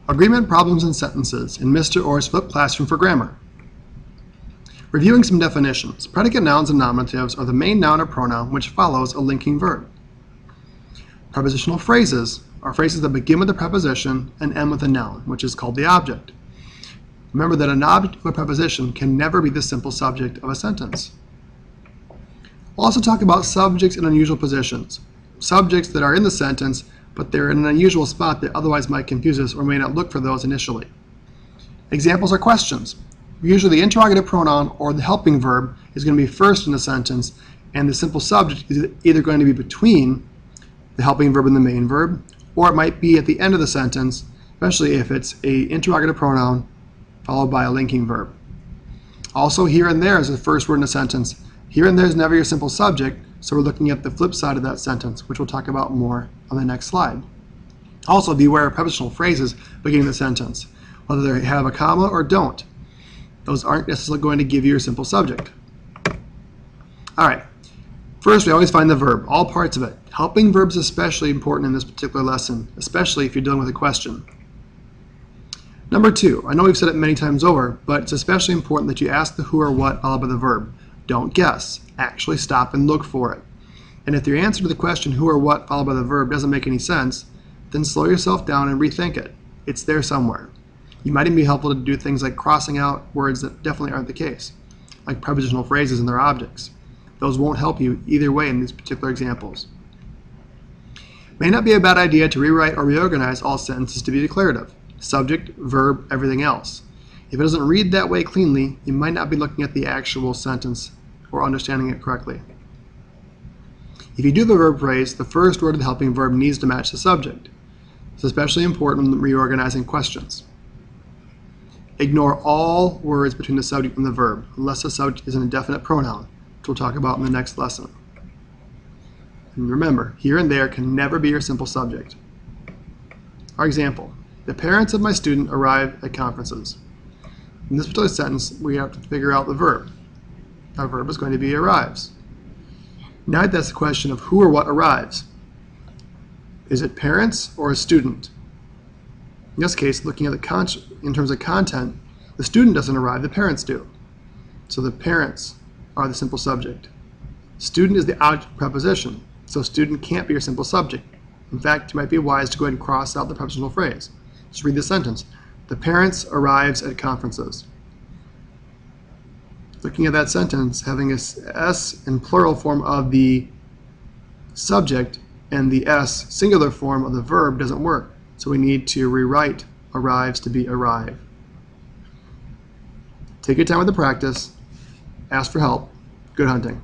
Agreement problems and sentences in Mr. Orth's flipped classroom for grammar. Reviewing some definitions. Predicate nouns and nominatives are the main noun or pronoun which follows a linking verb. Prepositional phrases are phrases that begin with a preposition and end with a noun, which is called the object. Remember that an object of a preposition can never be the simple subject of a sentence. We'll also talk about subjects in unusual positions. Subjects that are in the sentence, but they're in an unusual spot that otherwise might confuse us or may not look for those initially. Examples are questions. Usually the interrogative pronoun or the helping verb is going to be first in a sentence, and the simple subject is either going to be between the helping verb and the main verb, or it might be at the end of the sentence, especially if it's an interrogative pronoun followed by a linking verb. Also, here and there is the first word in a sentence. Here and there is never your simple subject, so we're looking at the flip side of that sentence, which we'll talk about more on the next slide. Also, beware of prepositional phrases beginning the sentence, whether they have a comma or don't. Those aren't necessarily going to give you your simple subject. All right, first we always find the verb, all parts of it. Helping verbs especially important in this particular lesson, especially if you're dealing with a question. Number 2, I know we've said it many times over, but it's especially important that you ask the who or what followed by the verb. Don't guess. Actually stop and look for it. And if your answer to the question who or what followed by the verb doesn't make any sense, then slow yourself down and rethink it. It's there somewhere. You might even be helpful to do things like crossing out words that definitely aren't the case, like prepositional phrases and their objects. Those won't help you either way in these particular examples. It may not be a bad idea to rewrite or reorganize all sentences to be declarative. Subject, verb, everything else. If it doesn't read that way cleanly, you might not be looking at the actual sentence or understanding it correctly. If you do the verb phrase, the first word of the helping verb needs to match the subject. It's especially important when reorganizing questions. Ignore all words between the subject and the verb, unless the subject is an indefinite pronoun, which we'll talk about in the next lesson. And remember, here and there can never be your simple subject. Our example, the parents of my student arrived at conferences. In this particular sentence, we have to figure out the verb. Our verb is going to be arrives. Now that's the question of who or what arrives. Is it parents or a student? In this case, looking at in terms of content, the student doesn't arrive, the parents do. So the parents are the simple subject. Student is the object preposition, so student can't be your simple subject. In fact, you might be wise to go ahead and cross out the prepositional phrase. Just read the sentence. The parents arrives at conferences. Looking at that sentence, having a S in plural form of the subject and the S singular form of the verb doesn't work. So we need to rewrite arrives to be arrive. Take your time with the practice. Ask for help. Good hunting.